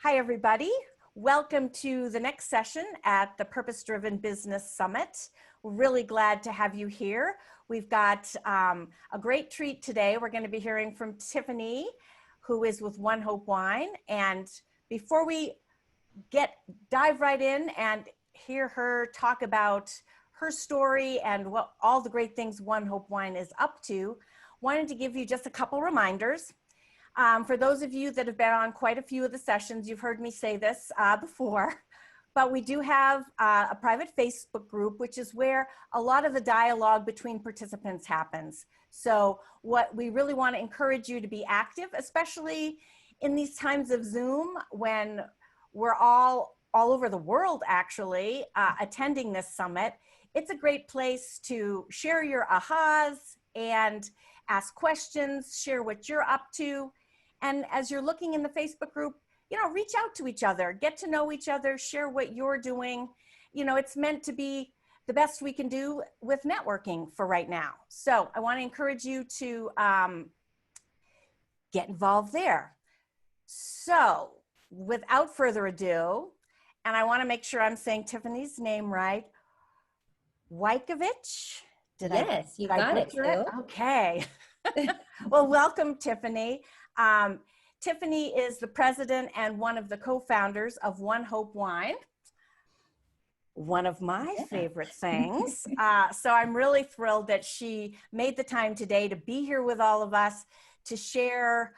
Hi, everybody. Welcome to the next session at the Purpose Driven Business Summit. We're really glad to have you here. We've got a great treat today. We're going to be hearing from Tiffany, who is with ONEHOPE Wine. And before we dive right in and hear her talk about her story and what all the great things ONEHOPE Wine is up to, wanted to give you just a couple reminders. For those of you that have been on quite a few of the sessions, you've heard me say this before, but we do have a private Facebook group, which is where a lot of the dialogue between participants happens. So what we really want to encourage you to be active, especially in these times of Zoom when we're all over the world actually attending this summit. It's a great place to share your ahas and ask questions, share what you're up to. And as you're looking in the Facebook group, reach out to each other, get to know each other, share what you're doing. It's meant to be the best we can do with networking for right now. So I want to encourage you to get involved there. So without further ado, and I want to make sure I'm saying Tiffany's name right, Wojtkiewicz? Yes, you got it, Sue. Okay. Well, welcome, Tiffany. Tiffany is the president and one of the co-founders of ONEHOPE Wine, one of my favorite things. So I'm really thrilled that she made the time today to be here with all of us to share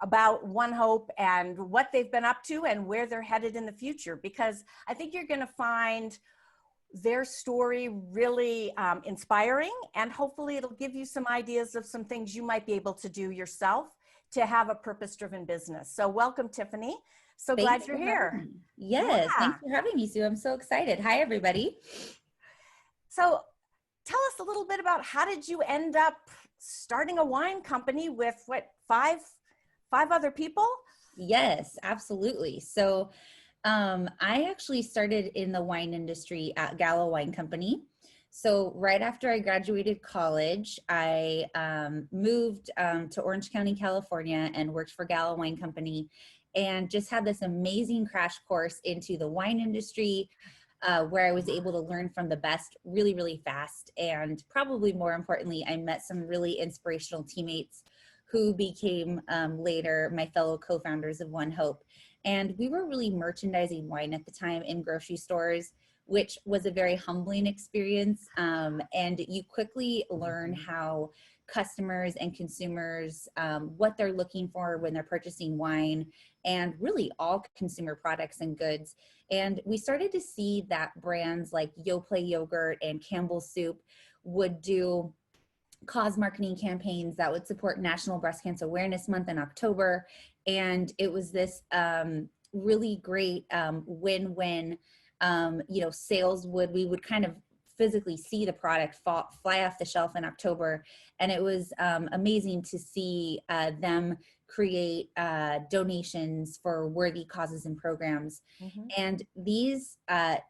about ONEHOPE and what they've been up to and where they're headed in the future, because I think you're going to find their story really inspiring, and hopefully it'll give you some ideas of some things you might be able to do yourself to have a purpose-driven business. So welcome, Tiffany. So glad you're here. Yes, thanks for having me, Sue. I'm so excited. Hi, everybody. So tell us a little bit about how did you end up starting a wine company with five other people? Yes, absolutely. So I actually started in the wine industry at Gallo Wine Company. So right after I graduated college, I moved to Orange County, California, and worked for Gallo Wine Company, and just had this amazing crash course into the wine industry, where I was able to learn from the best really, really fast. And probably more importantly, I met some really inspirational teammates who became later my fellow co-founders of ONEHOPE. And we were really merchandising wine at the time in grocery stores, which was a very humbling experience. And you quickly learn how customers and consumers, what they're looking for when they're purchasing wine, and really all consumer products and goods. And we started to see that brands like Yoplait yogurt and Campbell's soup would do cause marketing campaigns that would support National Breast Cancer Awareness Month in October. And it was this really great win-win. We would kind of physically see the product fly off the shelf in October. And it was amazing to see them create donations for worthy causes and programs. Mm-hmm. And these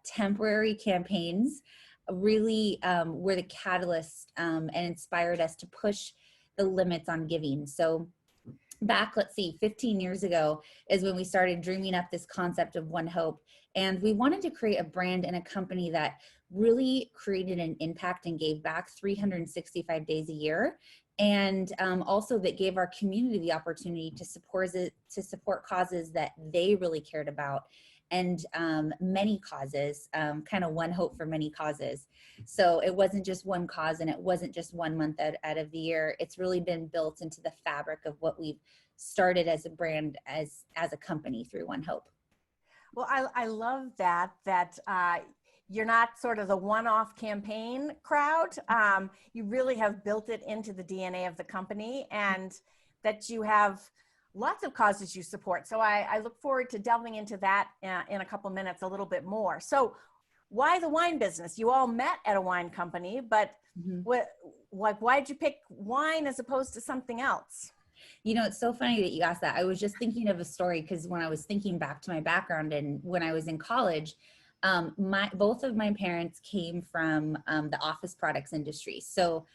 temporary campaigns really were the catalyst and inspired us to push the limits on giving. So back, 15 years ago is when we started dreaming up this concept of ONEHOPE. And we wanted to create a brand and a company that really created an impact and gave back 365 days a year. And also that gave our community the opportunity to support causes that they really cared about. And many causes, kind of ONEHOPE for many causes. So it wasn't just one cause, and it wasn't just 1 month out of the year. It's really been built into the fabric of what we've started as a brand, as a company through ONEHOPE. Well, I love that you're not sort of the one-off campaign crowd. You really have built it into the DNA of the company, and that you have lots of causes you support. So I look forward to delving into that in a couple minutes a little bit more. So why the wine business? You all met at a wine company, but why did you pick wine as opposed to something else? It's so funny that you asked that. I was just thinking of a story, because when I was thinking back to my background and when I was in college, both of my parents came from the office products industry. So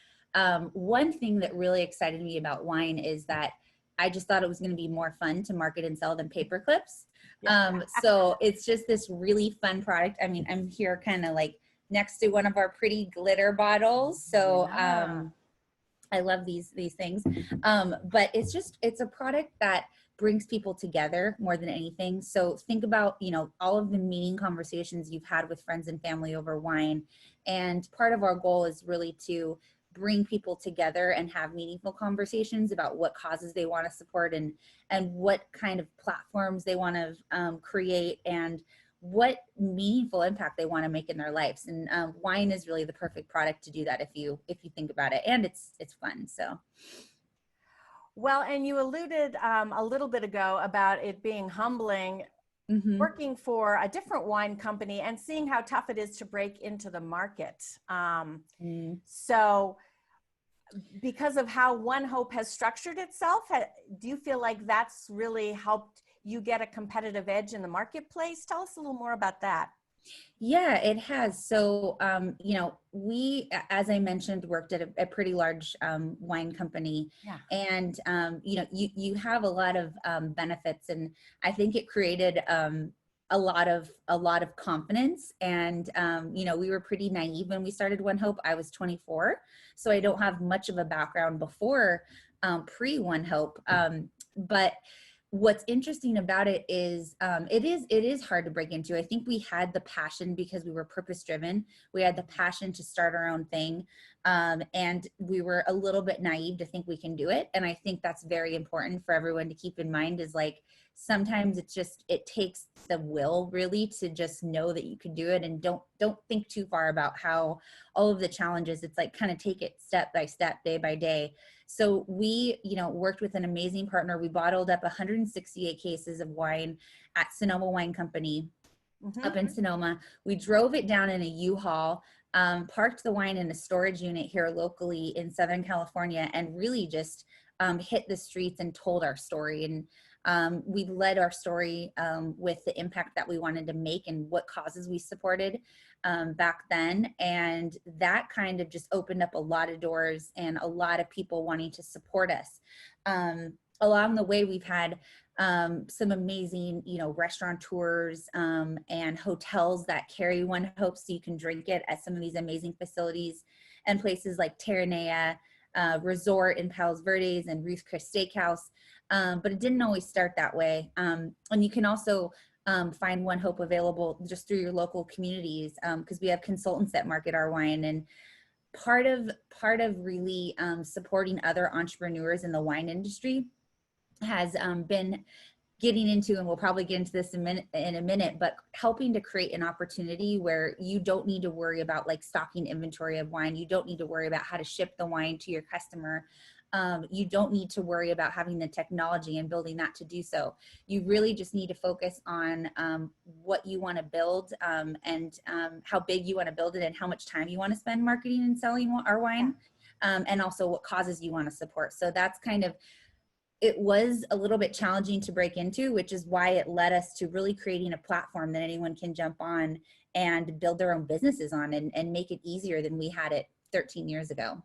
one thing that really excited me about wine is that I just thought it was going to be more fun to market and sell than paper clips. Yeah. So it's just this really fun product. I mean, I'm here kind of like next to one of our pretty glitter bottles. So Yeah. I love these things. But it's a product that brings people together more than anything. So think about, all of the meeting conversations you've had with friends and family over wine. And part of our goal is really to bring people together and have meaningful conversations about what causes they want to support and what kind of platforms they want to create and what meaningful impact they want to make in their lives. And wine is really the perfect product to do that if you think about it, and it's fun. So Well, and you alluded a little bit ago about it being humbling working for a different wine company and seeing how tough it is to break into the market. So because of how ONEHOPE has structured itself, do you feel like that's really helped you get a competitive edge in the marketplace? Tell us a little more about that. Yeah, it has. So, we, as I mentioned, worked at a pretty large wine company, Yeah. and you have a lot of benefits, and I think it created a lot of confidence. And we were pretty naive when we started ONEHOPE. I was 24, so I don't have much of a background before pre ONEHOPE, but what's interesting about it is it is hard to break into. I think we had the passion because we were purpose driven. We had the passion to start our own thing, and we were a little bit naive to think we can do it. And I think that's very important for everyone to keep in mind, is like sometimes it takes the will really to just know that you can do it, and don't think too far about how all of the challenges. It's like kind of take it step by step, day by day. So we, worked with an amazing partner. We bottled up 168 cases of wine at Sonoma Wine Company up in Sonoma. We drove it down in a U-Haul, parked the wine in a storage unit here locally in Southern California, and really just hit the streets and told our story. And we led our story with the impact that we wanted to make and what causes we supported back then. And that kind of just opened up a lot of doors and a lot of people wanting to support us. Along the way, we've had some amazing, restaurateurs and hotels that carry ONEHOPE, so you can drink it at some of these amazing facilities and places like Terranea Resort in Palos Verdes and Ruth's Chris Steakhouse. But it didn't always start that way. And you can also find ONEHOPE available just through your local communities, because we have consultants that market our wine. And part of really supporting other entrepreneurs in the wine industry has been getting into, and we'll probably get into this in a minute, but helping to create an opportunity where you don't need to worry about like stocking inventory of wine. You don't need to worry about how to ship the wine to your customer. You don't need to worry about having the technology and building that to do so. You really just need to focus on what you want to build, and how big you want to build it, and how much time you want to spend marketing and selling our wine, and also what causes you want to support. So that's kind of, it was a little bit challenging to break into, which is why it led us to really creating a platform that anyone can jump on and build their own businesses on, and make it easier than we had it 13 years ago.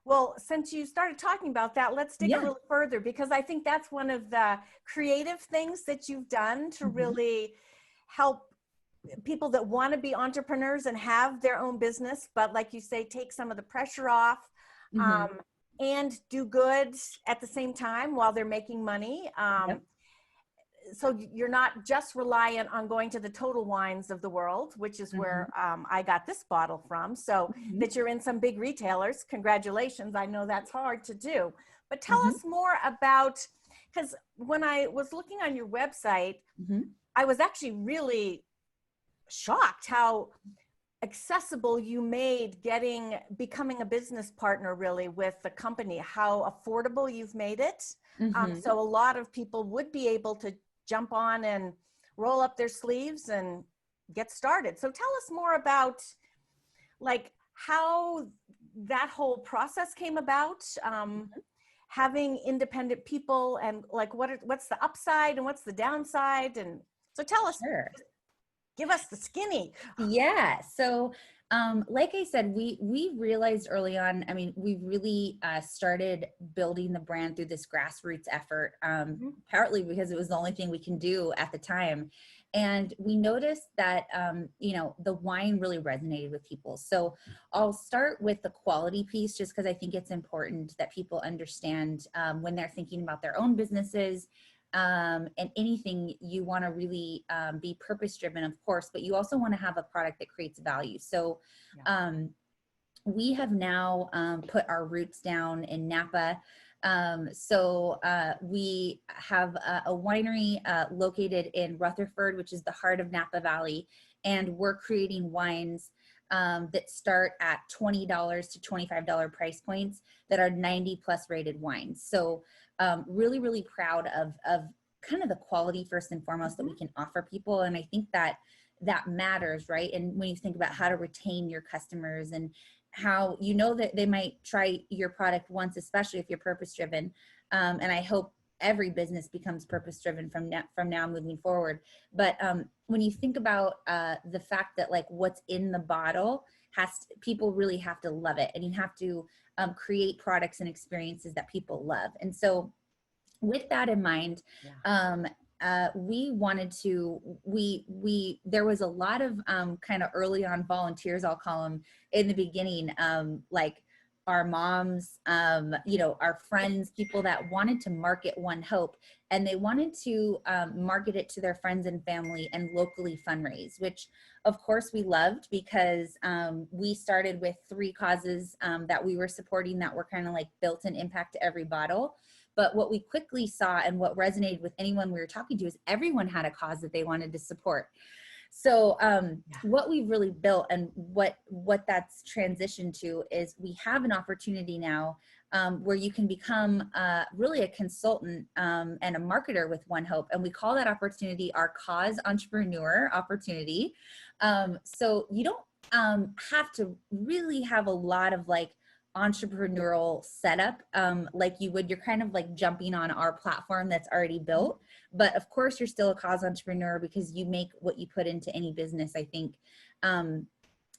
Well, since you started talking about that, let's dig a Yeah. little further, because I think that's one of the creative things that you've done to really help people that want to be entrepreneurs and have their own business, but like you say, take some of the pressure off, and do good at the same time while they're making money. So you're not just reliant on going to the Total Wines of the world, which is where I got this bottle from. So that you're in some big retailers, congratulations. I know that's hard to do, but tell us more about, because when I was looking on your website, I was actually really shocked how accessible you made becoming a business partner really with the company, how affordable you've made it. So a lot of people would be able to jump on and roll up their sleeves and get started. So tell us more about like how that whole process came about, having independent people, and like what's the upside and what's the downside. And so tell us, Sure. give us the skinny. Yeah. So Like I said, we realized early on, I mean, we really started building the brand through this grassroots effort, Mhm. partly because it was the only thing we can do at the time. And we noticed that, you know, the wine really resonated with people. So I'll start with the quality piece, just because I think it's important that people understand when they're thinking about their own businesses, and anything, you want to really be purpose driven, of course, but you also want to have a product that creates value. So Yeah. we have now put our roots down in Napa. We have a winery located in Rutherford, which is the heart of Napa Valley, and we're creating wines that start at $20 to $25 price points that are 90 plus rated wines. So really, really proud of kind of the quality first and foremost that we can offer people. And I think that that matters, right? And when you think about how to retain your customers and how you know that they might try your product once, especially if you're purpose driven. And I hope every business becomes purpose driven from now moving forward. But when you think about the fact that like what's in the bottle people really have to love it, and you have to create products and experiences that people love. And so with that in mind, we wanted to, there was a lot of kind of early on volunteers, I'll call them, in the beginning, like our moms, you know, our friends, people that wanted to market ONEHOPE, and they wanted to market it to their friends and family and locally fundraise, which of course we loved, because we started with 3 causes that we were supporting that were kind of like built in impact to every bottle. But what we quickly saw and what resonated with anyone we were talking to is everyone had a cause that they wanted to support. So what we've really built and what that's transitioned to is we have an opportunity now where you can become really a consultant and a marketer with ONEHOPE. And we call that opportunity our Cause Entrepreneur opportunity. So you don't have to really have a lot of like entrepreneurial setup like you would. You're kind of like jumping on our platform that's already built, but of course you're still a cause entrepreneur because you make what you put into any business, I think.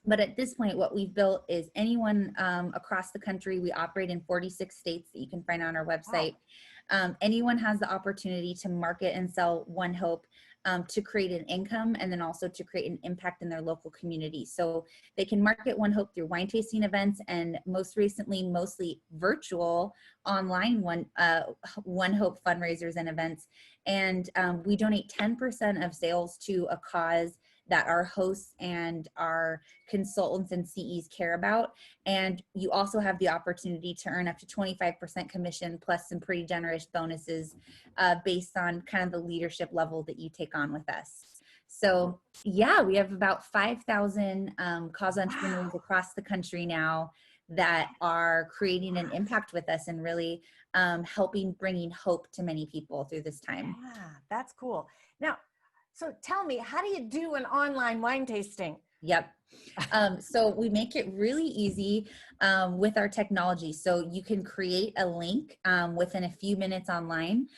But at this point, what we've built is anyone across the country. We operate in 46 states that you can find on our website. Anyone has the opportunity to market and sell ONEHOPE to create an income, and then also to create an impact in their local community. So they can market ONEHOPE through wine tasting events, and most recently, mostly virtual online ONEHOPE fundraisers and events. And we donate 10% of sales to a cause that our hosts and our consultants and CEs care about. And you also have the opportunity to earn up to 25% commission plus some pretty generous bonuses based on kind of the leadership level that you take on with us. So yeah, we have about 5,000 cause entrepreneurs across the country now that are creating an impact with us and really helping bringing hope to many people through this time. Yeah, that's cool. Now, so tell me, how do you do an online wine tasting? Yep. So we make it really easy with our technology. So you can create a link within a few minutes online.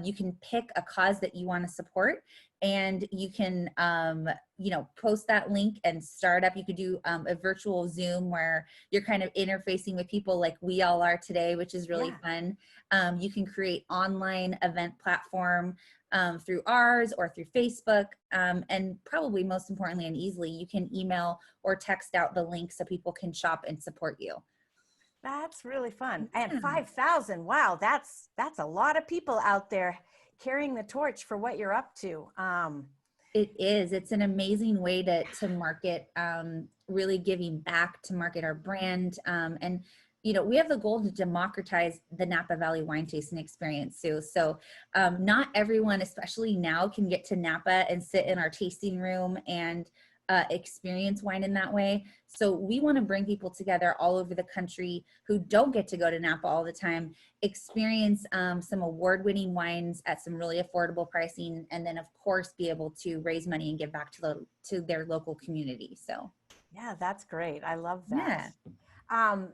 You can pick a cause that you want to support, and you can, you know, post that link and start up. You could do a virtual Zoom where you're kind of interfacing with people like we all are today, which is really fun. You can create online event platform through ours or through Facebook. And probably most importantly and easily, you can email or text out the link so people can shop and support you. That's really fun. And 5,000, wow, that's a lot of people out there carrying the torch for what you're up to. It is. It's an amazing way to market, really giving back, to market our brand. And you know, we have the goal to democratize the Napa Valley wine tasting experience too. So not everyone, especially now, can get to Napa and sit in our tasting room and experience wine in that way. So we want to bring people together all over the country who don't get to go to Napa all the time, experience some award-winning wines at some really affordable pricing, and then of course be able to raise money and give back to their local community. So yeah, that's great. I love that. Yeah.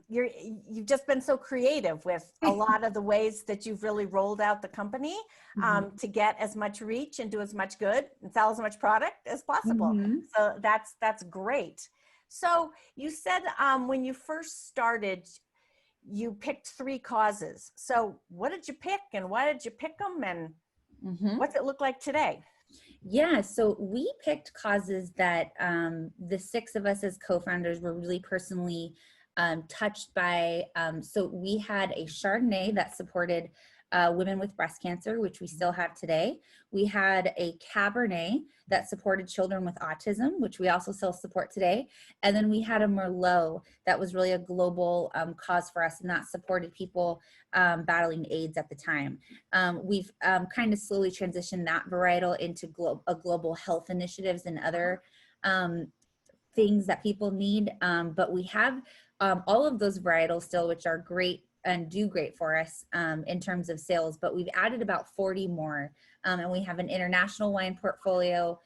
You've just been so creative with a lot of the ways that you've really rolled out the company to get as much reach and do as much good and sell as much product as possible. So that's great. So you said when you first started, you picked 3 causes. So what did you pick and why did you pick them and Mhm. what's it look like today? Yeah, so we picked causes that the 6 of us as co-founders were really personally touched by. So we had a Chardonnay that supported women with breast cancer, which we still have today. We had a Cabernet that supported children with autism, which we also still support today. And then we had a Merlot that was really a global cause for us, and that supported people battling AIDS at the time. We've kind of slowly transitioned that varietal into global health initiatives and other things that people need. But we have all of those varietals still, which are great and do great for us in terms of sales, but we've added about 40 more. And we have an international wine portfolio.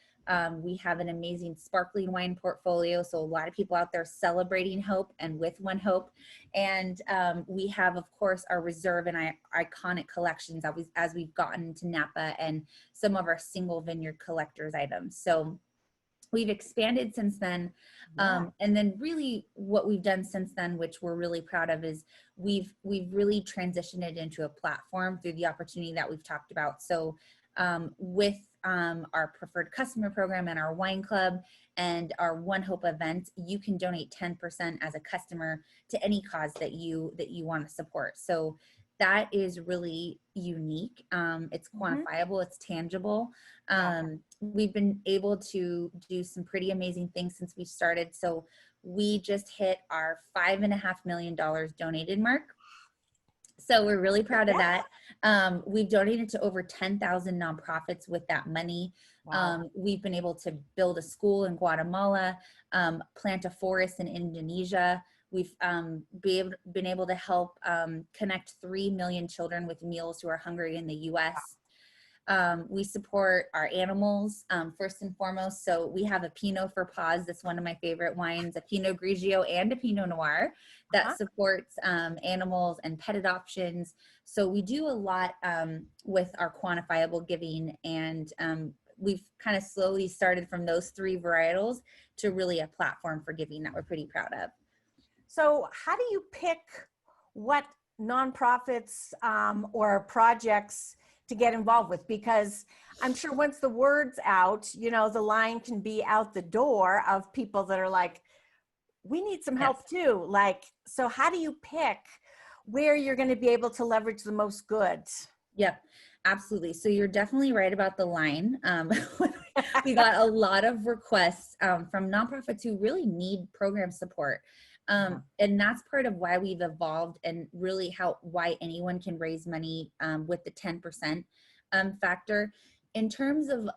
We have an amazing sparkling wine portfolio. So a lot of people out there celebrating hope and with ONEHOPE. And we have, of course, our reserve and iconic collections as we've gotten into Napa and some of our single vineyard collectors items. So we've expanded since then. And then really what we've done since then, which we're really proud of, is we've really transitioned it into a platform through the opportunity that we've talked about. So with our preferred customer program and our wine club and our ONEHOPE event, you can donate 10% as a customer to any cause that you want to support. So that is really unique. It's quantifiable, it's tangible. We've been able to do some pretty amazing things since we started. So we just hit our $5.5 million donated mark. So we're really proud of that. We've donated to over 10,000 nonprofits with that money. We've been able to build a school in Guatemala, plant a forest in Indonesia. We've been able to help connect 3 million children with meals who are hungry in the US. We support our animals first and foremost. So we have a Pinot for Paws. That's one of my favorite wines, a Pinot Grigio and a Pinot Noir that supports animals and pet adoptions. So we do a lot with our quantifiable giving, and we've kind of slowly started from those 3 varietals to really a platform for giving that we're pretty proud of. So how do you pick what nonprofits or projects to get involved with? Because I'm sure once the word's out, you know, the line can be out the door of people that are like, we need some help too. Like, so how do you pick where you're going to be able to leverage the most good? Yep, absolutely. So you're definitely right about the line. We got a lot of requests from nonprofits who really need program support. And that's part of why we've evolved and really why anyone can raise money with the 10% factor. In terms of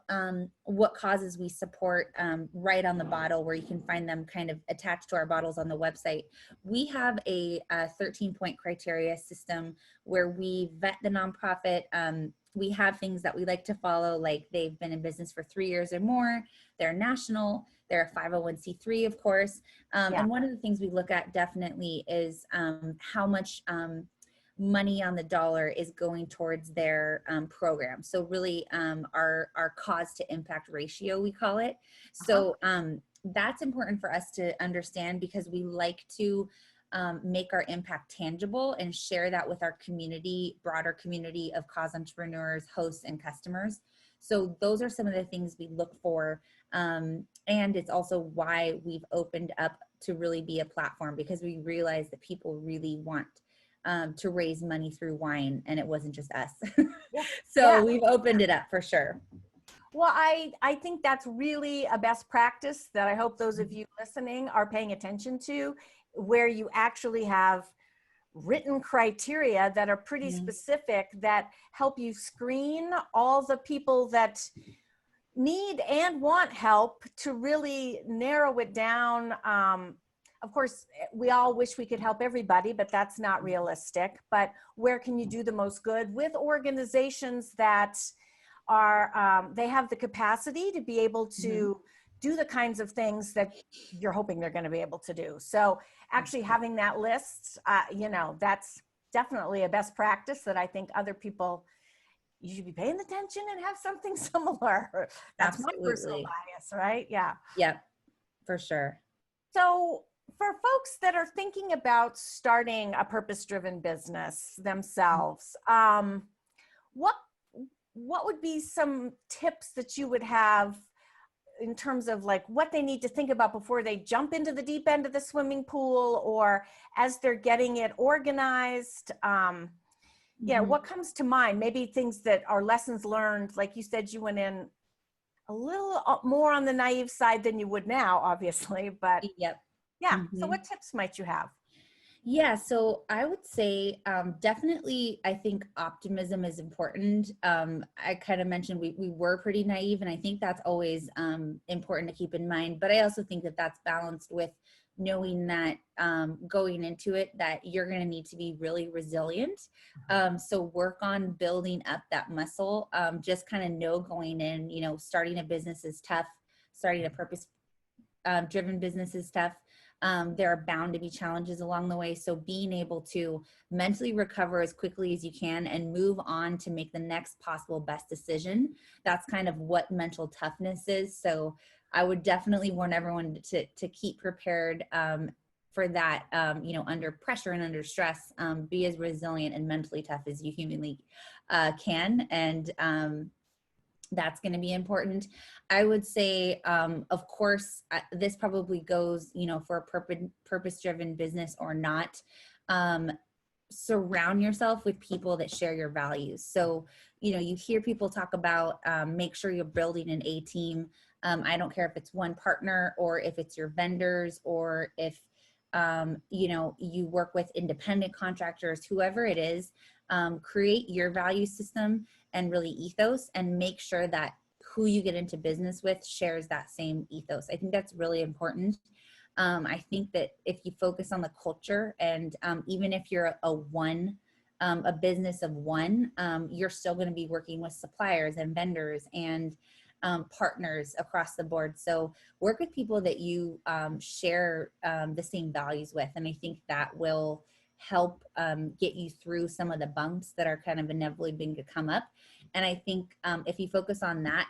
what causes we support, right on the bottle where you can find them kind of attached to our bottles on the website, we have a 13-point criteria system where we vet the nonprofit. We have things that we like to follow, like they've been in business for 3 years or more, they're national, they're a 501c3, of course. And one of the things we look at definitely is how much money on the dollar is going towards their program. So really our cause to impact ratio, we call it. So that's important for us to understand, because we like to make our impact tangible and share that with our community, broader community of cause entrepreneurs, hosts, and customers. So those are some of the things we look for. And it's also why we've opened up to really be a platform, because we realize that people really want to raise money through wine, and it wasn't just us. So we've opened it up for sure. Well, I think that's really a best practice that I hope those of you listening are paying attention to, where you actually have written criteria that are pretty specific, that help you screen all the people that need and want help to really narrow it down. Of course, we all wish we could help everybody, but that's not realistic. But where can you do the most good with organizations that are, they have the capacity to be able to do the kinds of things that you're hoping they're going to be able to do. So actually having that list, you know, that's definitely a best practice that I think other people, you should be paying attention and have something similar. That's my personal bias, right? Yeah. Yep, for sure. So for folks that are thinking about starting a purpose-driven business themselves, what what would be some tips that you would have in terms of like what they need to think about before they jump into the deep end of the swimming pool, or as they're getting it organized? Yeah, what comes to mind? Maybe things that are lessons learned. Like you said, you went in a little more on the naive side than you would now, obviously, but Yep. yeah. So what tips might you have? Yeah, so I would say definitely, I think optimism is important. I kind of mentioned we were pretty naive, and I think that's always important to keep in mind. But I also think that that's balanced with knowing that going into it, that you're going to need to be really resilient. So work on building up that muscle. Just kind of know going in, starting a business is tough. Starting a purpose driven business is tough. There are bound to be challenges along the way. So being able to mentally recover as quickly as you can and move on to make the next possible best decision, that's kind of what mental toughness is. So I would definitely warn everyone to keep prepared for that, under pressure and under stress. Be as resilient and mentally tough as you humanly can. And that's going to be important. I would say, of course, this probably goes, for a purpose-driven business or not. Surround yourself with people that share your values. So, you hear people talk about make sure you're building an A team. I don't care if it's one partner or if it's your vendors or if, you work with independent contractors, whoever it is. Create your value system and really ethos, and make sure that who you get into business with shares that same ethos. I think that's really important. I think that if you focus on the culture, and even if you're a business of one, you're still going to be working with suppliers and vendors and partners across the board. So work with people that you share the same values with. And I think that will help get you through some of the bumps that are kind of inevitably going to come up. And I think if you focus on that,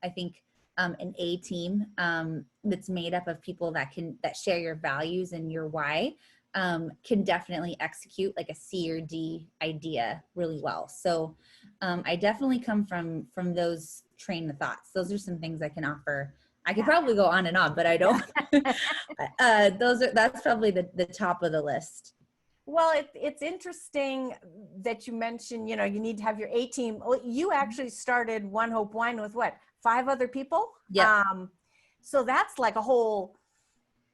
I think an A team that's made up of people that share your values and your why can definitely execute like a C or D idea really well. So I definitely come from those train of thoughts. Those are some things I can offer. I could probably go on and on, but I don't. That's probably the top of the list. Well, it's interesting that you mentioned, you need to have your A team. Well, you actually started One Hope Wine with what, 5 other people? Yeah. So that's like a whole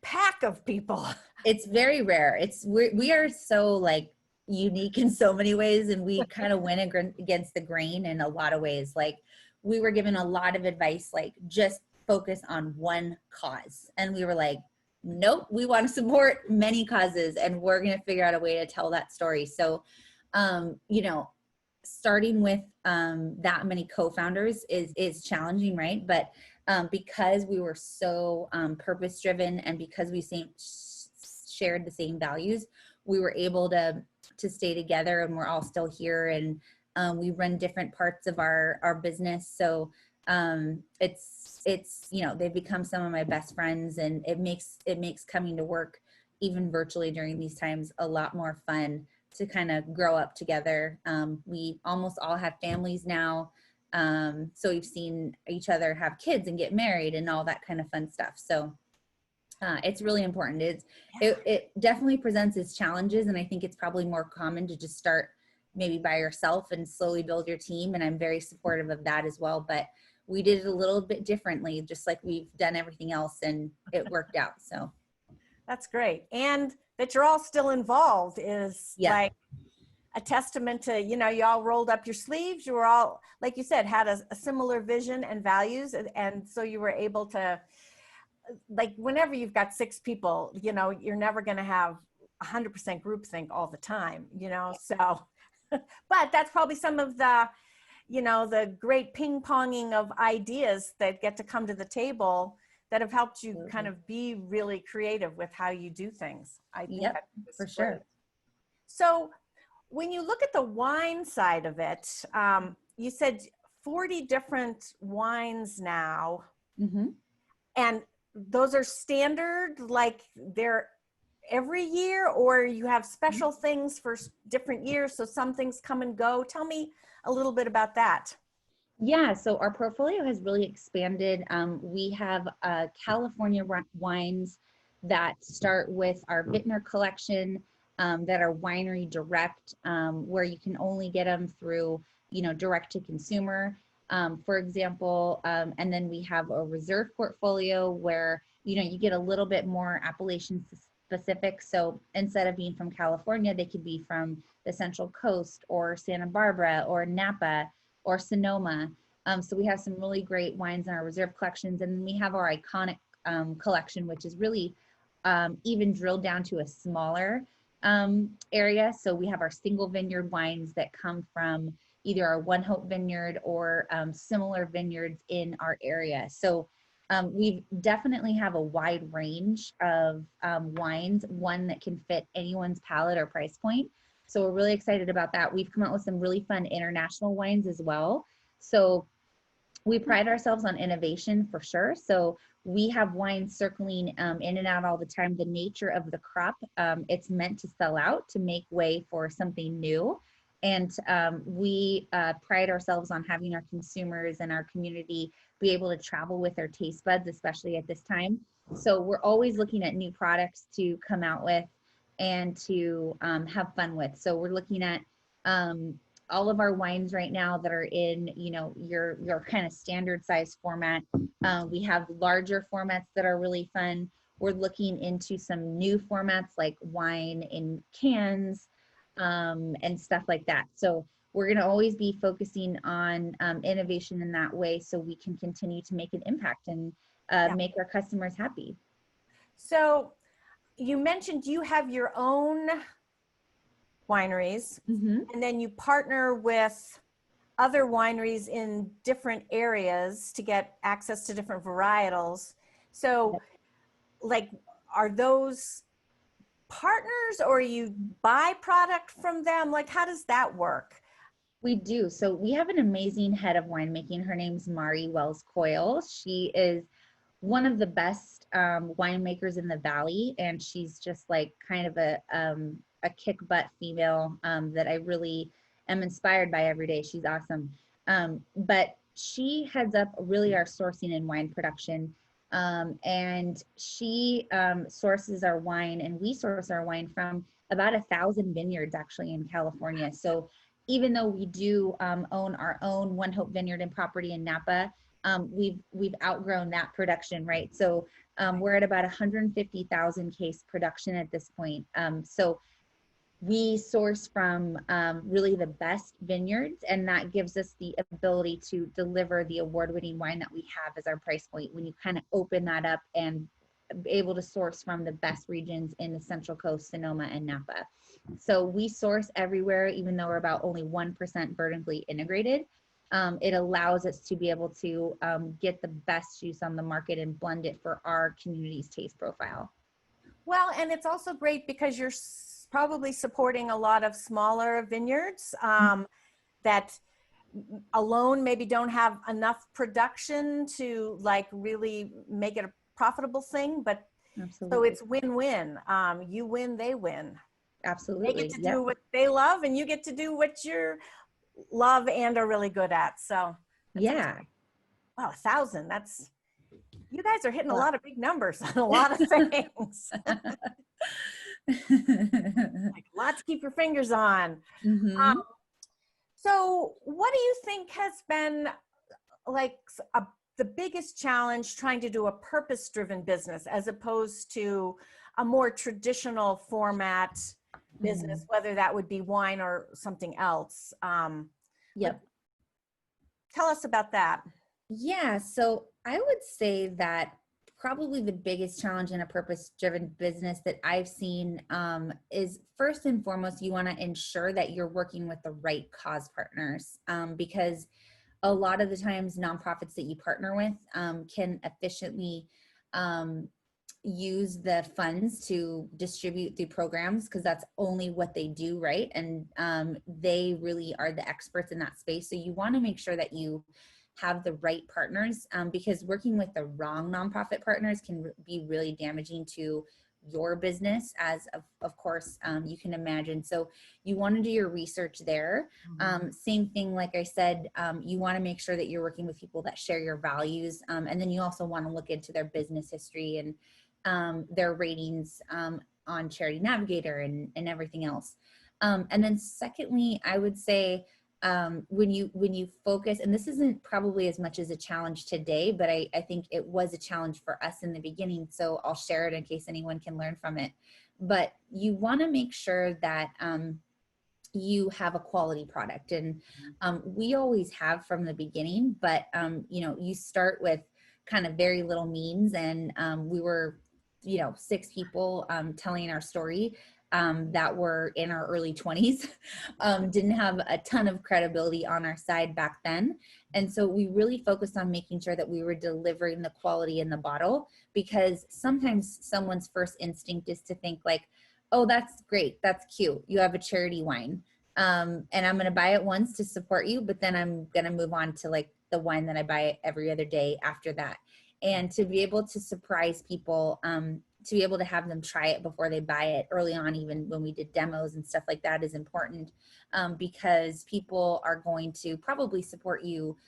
pack of people. It's very rare. We are so like unique in so many ways, and we kind of went against the grain in a lot of ways. Like we were given a lot of advice, like just focus on one cause. And we were like, nope, we want to support many causes, and we're going to figure out a way to tell that story. So, starting with that many co-founders is challenging, right? But because we were so purpose driven, and because we shared the same values, we were able to stay together, and we're all still here, and we run different parts of our business. So it's they've become some of my best friends, and it makes coming to work, even virtually during these times, a lot more fun to kind of grow up together. We almost all have families now, so we've seen each other have kids and get married and all that kind of fun stuff. So it's really important. It definitely presents its challenges, and I think it's probably more common to just start maybe by yourself and slowly build your team, and I'm very supportive of that as well. But we did it a little bit differently, just like we've done everything else, and it worked out. So that's great. And that you're all still involved is like a testament to, you all rolled up your sleeves. You were all, like you said, had a similar vision and values. And so you were able to, like, whenever you've got 6 people, you're never going to have 100% groupthink all the time, so, but that's probably some of the, the great ping ponging of ideas that get to come to the table that have helped you kind of be really creative with how you do things. I think for sure. So when you look at the wine side of it, you said 40 different wines now. Mm-hmm. And those are standard, like they're every year, or you have special things for different years, so some things come and go? Tell me a little bit about that. Yeah, so our portfolio has really expanded. We have California wines that start with our Vintner collection, that are winery direct, where you can only get them through, direct to consumer, for example. And then we have a reserve portfolio where, you get a little bit more appellation specific. So instead of being from California, they could be from the Central Coast or Santa Barbara or Napa or Sonoma. So we have some really great wines in our reserve collections. And then we have our iconic collection, which is really even drilled down to a smaller area. So we have our single vineyard wines that come from either our ONEHOPE vineyard or similar vineyards in our area. So we definitely have a wide range of wines, one that can fit anyone's palate or price point. So we're really excited about that. We've come out with some really fun international wines as well. So we pride ourselves on innovation for sure. So we have wines circling in and out all the time. The nature of the crop, it's meant to sell out to make way for something new. And we pride ourselves on having our consumers and our community be able to travel with their taste buds, especially at this time. So we're always looking at new products to come out with and to have fun with. So we're looking at all of our wines right now that are in, your kind of standard size format. We have larger formats that are really fun. We're looking into some new formats like wine in cans and stuff like that. So we're going to always be focusing on innovation in that way so we can continue to make an impact and make our customers happy. So you mentioned you have your own wineries, and then you partner with other wineries in different areas to get access to different varietals. So like, are those partners, or you buy product from them? Like, how does that work? We do. So we have an amazing head of winemaking. Her name's Mari Wells Coyle. She is one of the best winemakers in the Valley, and she's just like kind of a kick butt female that I really am inspired by every day. She's awesome. But she heads up really our sourcing and wine production. And she sources our wine, and we source our wine from about 1,000 vineyards actually in California. So even though we do own our own ONEHOPE vineyard and property in Napa, we've outgrown that production, right? So we're at about 150,000 case production at this point. So we source from really the best vineyards, and that gives us the ability to deliver the award-winning wine that we have as our price point when you kind of open that up and be able to source from the best regions in the Central Coast, Sonoma, and Napa. So we source everywhere, even though we're about only 1% vertically integrated. It allows us to be able to get the best juice on the market and blend it for our community's taste profile. Well, and it's also great because you're probably supporting a lot of smaller vineyards that alone maybe don't have enough production to like really make it a profitable thing, but Absolutely. so it's win-win. You win, they win. Absolutely. They get to do what they love, and you get to do what you love and are really good at. So yeah. Wow, 1,000. That's, you guys are hitting a lot of big numbers on a lot of things. Like, a lot to keep your fingers on. So what do you think has been like the biggest challenge trying to do a purpose-driven business as opposed to a more traditional format business, whether that would be wine or something else? Yep. Tell us about that. Yeah, so I would say that probably the biggest challenge in a purpose-driven business that I've seen is first and foremost, you want to ensure that you're working with the right cause partners, because a lot of the times nonprofits that you partner with can efficiently use the funds to distribute through programs because that's only what they do, right? And they really are the experts in that space. So you want to make sure that you have the right partners, because working with the wrong nonprofit partners can be really damaging to your business, as of course you can imagine. So you want to do your research there. Same thing, like I said, you want to make sure that you're working with people that share your values, and then you also want to look into their business history and their ratings on Charity Navigator and everything else. And then secondly, I would say, when you focus, and this isn't probably as much as a challenge today, but I think it was a challenge for us in the beginning. So I'll share it in case anyone can learn from it. But you want to make sure that you have a quality product, and we always have from the beginning. But you start with kind of very little means, and we were 6 people telling our story that were in our early 20s, didn't have a ton of credibility on our side back then. And so we really focused on making sure that we were delivering the quality in the bottle, because sometimes someone's first instinct is to think like, oh, that's great, that's cute, you have a charity wine, and I'm going to buy it once to support you, but then I'm going to move on to like the wine that I buy every other day after that. And to be able to surprise people, to be able to have them try it before they buy it early on, even when we did demos and stuff like that, is important, because people are going to probably support you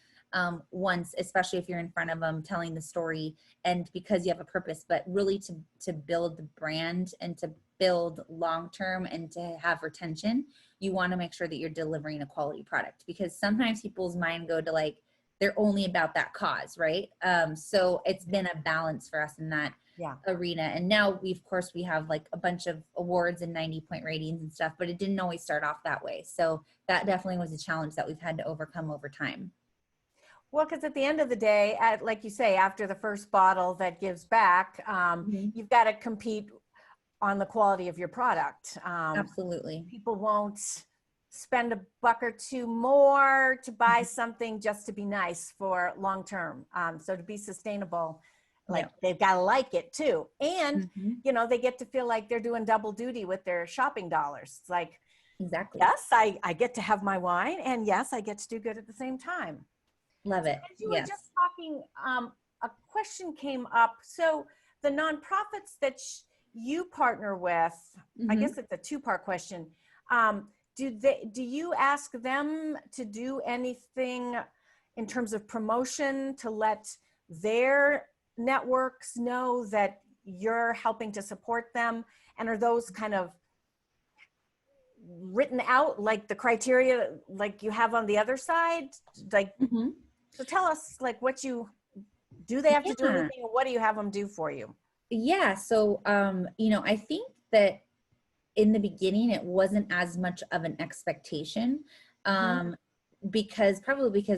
once, especially if you're in front of them telling the story, and because you have a purpose. But really to build the brand and to build long-term and to have retention, you want to make sure that you're delivering a quality product, because sometimes people's mind go to like, they're only about that cause, right? So it's been a balance for us in that arena. And now we have like a bunch of awards and 90-point ratings and stuff, but it didn't always start off that way. So that definitely was a challenge that we've had to overcome over time. Well, because at the end of the day, like you say, after the first bottle that gives back, you've got to compete on the quality of your product. Absolutely. People won't spend $1 or $2 more to buy something just to be nice for long term. So to be sustainable, like they've got to like it too. And, they get to feel like they're doing double duty with their shopping dollars. It's like, exactly. Yes, I get to have my wine, and yes, I get to do good at the same time. Love it. As you were just talking, a question came up. So the nonprofits that you partner with, I guess it's a 2-part question. Do you ask them to do anything in terms of promotion to let their networks know that you're helping to support them? And are those kind of written out like the criteria like you have on the other side? Like, so tell us like what you do. They have to do anything, or what do you have them do for you? Yeah. So, I think that in the beginning, it wasn't as much of an expectation, because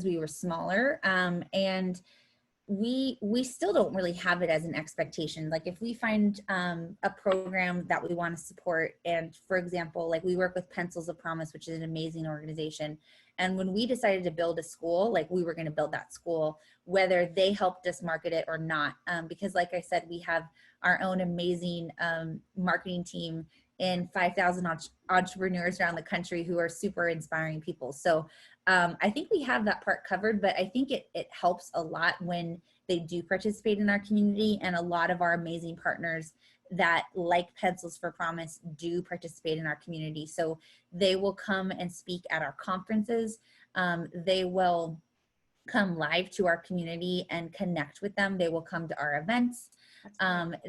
we were smaller, and we still don't really have it as an expectation. Like if we find a program that we want to support, and for example, like we work with Pencils of Promise, which is an amazing organization. And when we decided to build a school, like we were going to build that school, whether they helped us market it or not. Because like I said, we have our own amazing marketing team and 5,000 entrepreneurs around the country who are super inspiring people. So I think we have that part covered, but I think it helps a lot when they do participate in our community. And a lot of our amazing partners that, like Pencils for Promise, do participate in our community. So they will come and speak at our conferences. They will come live to our community and connect with them. They will come to our events.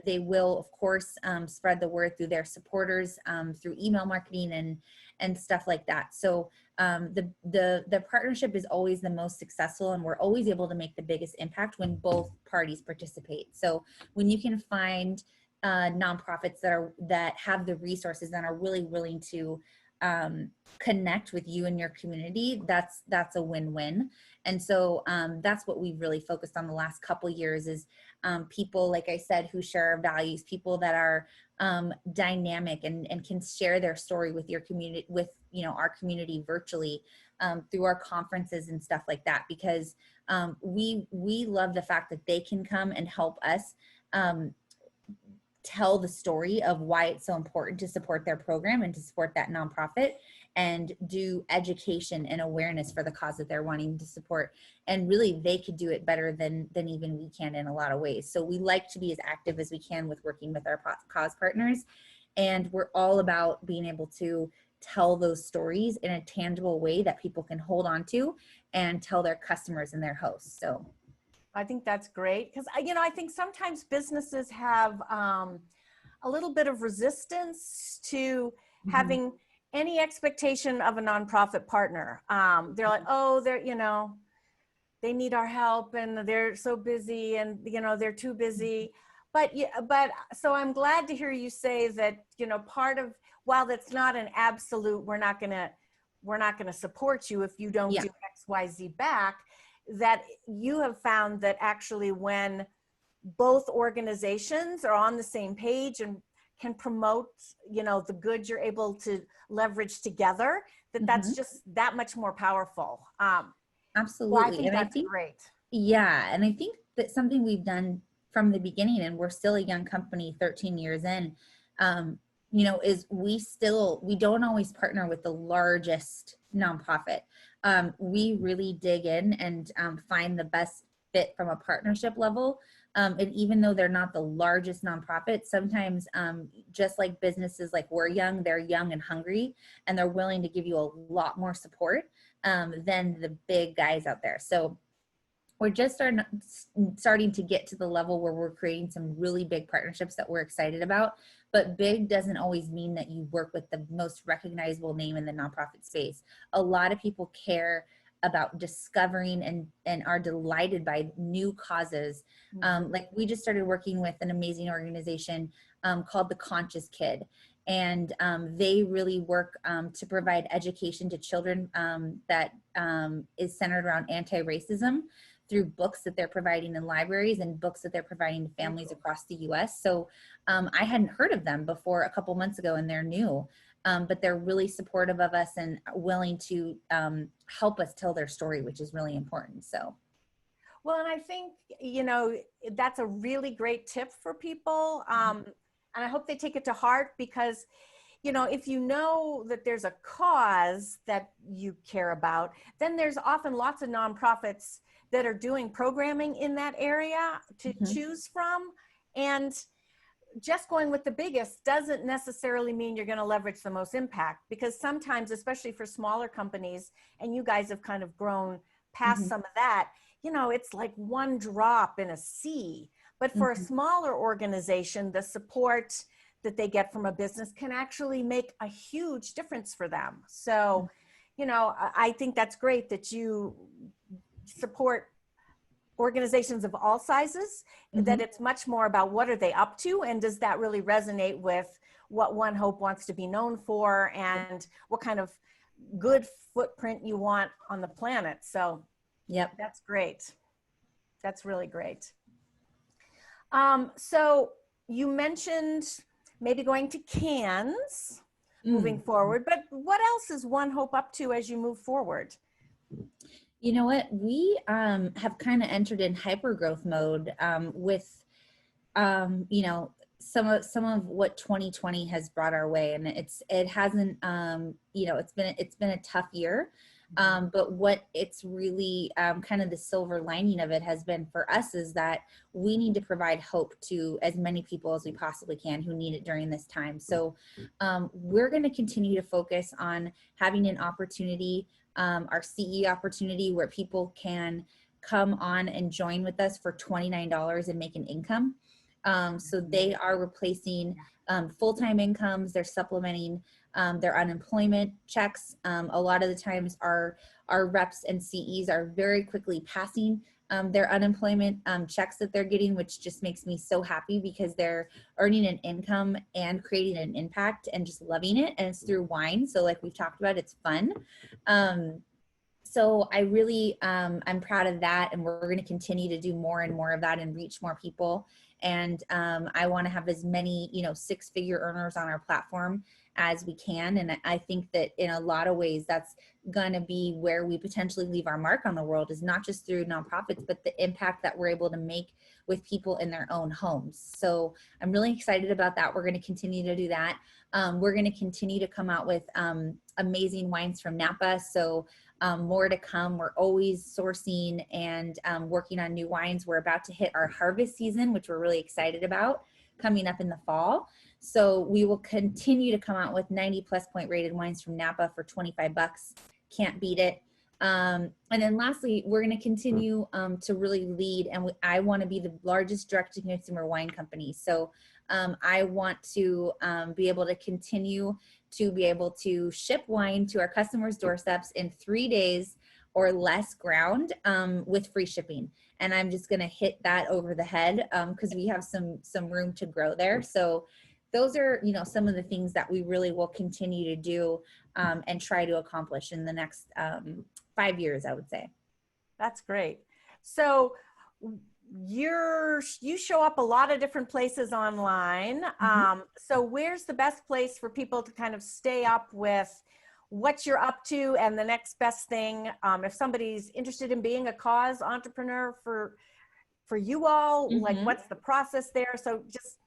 They will, of course, spread the word through their supporters, through email marketing and stuff like that. So the partnership is always the most successful, and we're always able to make the biggest impact when both parties participate. So when you can find nonprofits that have the resources and are really willing to connect with you and your community, that's a win-win. And so that's what we've really focused on the last couple years is people, like I said, who share our values, people that are dynamic and can share their story with your community, with our community virtually, through our conferences and stuff like that, because we love the fact that they can come and help us tell the story of why it's so important to support their program and to support that nonprofit, and do education and awareness for the cause that they're wanting to support. And really, they could do it better than even we can in a lot of ways. So we like to be as active as we can with working with our cause partners. And we're all about being able to tell those stories in a tangible way that people can hold on to and tell their customers and their hosts. So I think that's great because, I think sometimes businesses have a little bit of resistance to having any expectation of a nonprofit partner. They're like, oh, they need our help and they're so busy and, they're too busy. But so I'm glad to hear you say that, part of, while that's not an absolute, we're not going to support you if you don't do X, Y, Z back, that you have found that actually when both organizations are on the same page and can promote, the good you're able to leverage together, that's just that much more powerful. Absolutely. Well, I think that's great. Yeah. And I think that something we've done from the beginning, and we're still a young company, 13 years in, is we don't always partner with the largest nonprofit. We really dig in and find the best fit from a partnership level. And even though they're not the largest nonprofit, sometimes just like businesses, like we're young, they're young and hungry, and they're willing to give you a lot more support than the big guys out there. So we're just starting to get to the level where we're creating some really big partnerships that we're excited about. But big doesn't always mean that you work with the most recognizable name in the nonprofit space. A lot of people care about discovering and are delighted by new causes. Like we just started working with an amazing organization called The Conscious Kid. And they really work to provide education to children that is centered around anti-racism through books that they're providing in libraries and books that they're providing to families across the US. So I hadn't heard of them before a couple months ago, and they're new, but they're really supportive of us and willing to help us tell their story, which is really important. So. Well, and I think, that's a really great tip for people. And I hope they take it to heart because, if you know that there's a cause that you care about, then there's often lots of nonprofits that are doing programming in that area to choose from. And just going with the biggest doesn't necessarily mean you're going to leverage the most impact, because sometimes, especially for smaller companies, and you guys have kind of grown past some of that, it's like one drop in a sea. But for a smaller organization, the support that they get from a business can actually make a huge difference for them. So, I think that's great that you support organizations of all sizes, that it's much more about what are they up to, and does that really resonate with what ONEHOPE wants to be known for, and what kind of good footprint you want on the planet. So that's great. That's really great. So you mentioned maybe going to Cannes moving forward, but what else is ONEHOPE up to as you move forward? You know what? We have kind of entered in hypergrowth mode with, some of what 2020 has brought our way, and it hasn't, it's been a tough year. But what it's really kind of the silver lining of it has been for us is that we need to provide hope to as many people as we possibly can who need it during this time. So we're going to continue to focus on having an opportunity, our CE opportunity, where people can come on and join with us for $29 and make an income. So they are replacing full-time incomes. They're supplementing their unemployment checks. A lot of the times our reps and CEs are very quickly passing their unemployment checks that they're getting, which just makes me so happy because they're earning an income and creating an impact and just loving it. And it's through wine. So like we've talked about, it's fun. So I really, I'm proud of that. And we're going to continue to do more and more of that and reach more people. And I want to have as many, 6-figure earners on our platform as we can. And I think that in a lot of ways, that's going to be where we potentially leave our mark on the world, is not just through nonprofits, but the impact that we're able to make with people in their own homes. So I'm really excited about that. We're going to continue to do that. We're going to continue to come out with amazing wines from Napa. So more to come. We're always sourcing and working on new wines. We're about to hit our harvest season, which we're really excited about, coming up in the fall. So we will continue to come out with 90+ point rated wines from Napa for $25. Can't beat it. And then lastly, we're going to continue to really lead, and I want to be the largest direct-to-consumer wine company. So I want to be able to continue to be able to ship wine to our customers' doorsteps in 3 days or less ground with free shipping. And I'm just going to hit that over the head because we have some room to grow there. So those are, you know, some of the things that we really will continue to do and try to accomplish in the next 5 years, I would say. That's great. So you show up a lot of different places online. So where's the best place for people to kind of stay up with what you're up to and the next best thing? If somebody's interested in being a cause entrepreneur for you all, like what's the process there? So just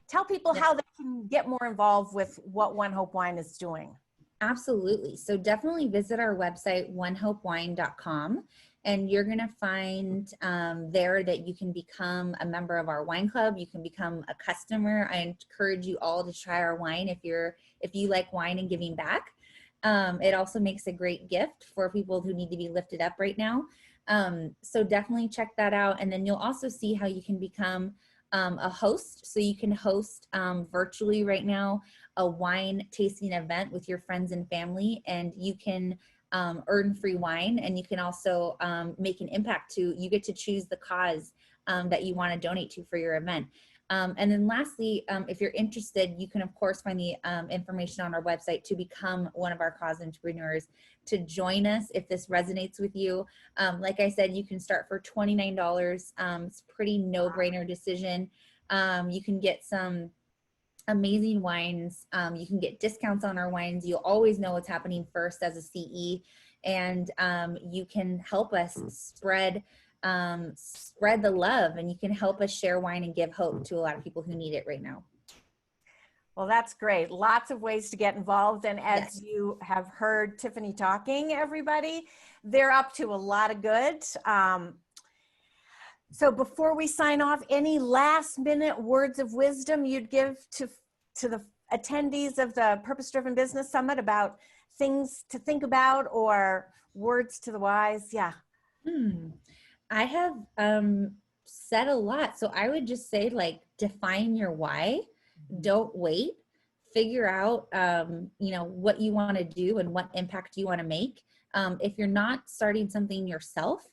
tell people how they can get more involved with what One Hope Wine is doing. Absolutely. So definitely visit our website, onehopewine.com, and you're going to find there that you can become a member of our wine club. You can become a customer. I encourage you all to try our wine if you like wine and giving back. It also makes a great gift for people who need to be lifted up right now. So definitely check that out. And then you'll also see how you can become a host. So you can host virtually right now a wine tasting event with your friends and family, and you can earn free wine, and you can also make an impact you get to choose the cause that you want to donate to for your event. And then lastly, if you're interested, you can of course find the information on our website to become one of our cause entrepreneurs, to join us if this resonates with you. Like I said, you can start for $29. It's a pretty no-brainer decision. You can get some amazing wines. You can get discounts on our wines. You'll always know what's happening first as a CE, and you can help us spread the love, and you can help us share wine and give hope to a lot of people who need it right now. Well, that's great. Lots of ways to get involved. And as you have heard Tiffany talking, everybody, they're up to a lot of good. So before we sign off, any last minute words of wisdom you'd give to the attendees of the Purpose Driven Business Summit about things to think about, or words to the wise? Yeah. I have said a lot. So I would just say, like, define your why. Don't wait. Figure out, what you want to do and what impact you want to make. If you're not starting something yourself,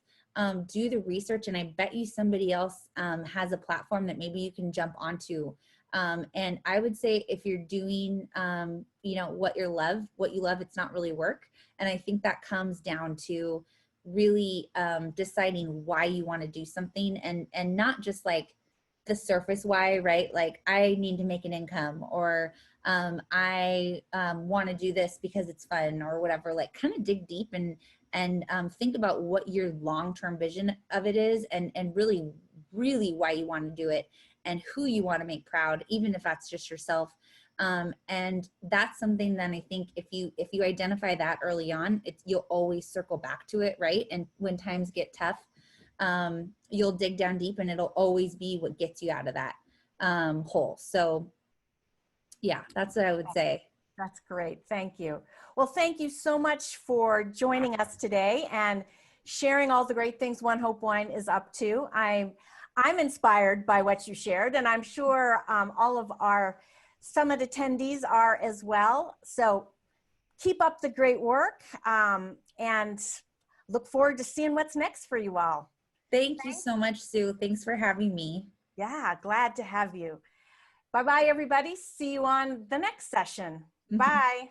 do the research, and I bet you somebody else has a platform that maybe you can jump onto. And I would say if you're doing, what you love, it's not really work. And I think that comes down to really deciding why you want to do something, and not just like the surface why, right? Like, I need to make an income, or I want to do this because it's fun, or whatever. Like, kind of dig deep and think about what your long-term vision of it is, and really why you want to do it, and who you want to make proud, even if that's just yourself. And that's something that I think if you identify that early on, you'll always circle back to it, right? And when times get tough, you'll dig down deep, and it'll always be what gets you out of that hole. So yeah, that's what I would say. That's great. Thank you. Well, thank you so much for joining us today and sharing all the great things One Hope Wine is up to. I'm inspired by what you shared, and I'm sure all of our summit attendees are as well. So keep up the great work, and look forward to seeing what's next for you all. Thank you so much, Sue. Thanks for having me. Yeah, glad to have you. Bye-bye, everybody. See you on the next session. Bye.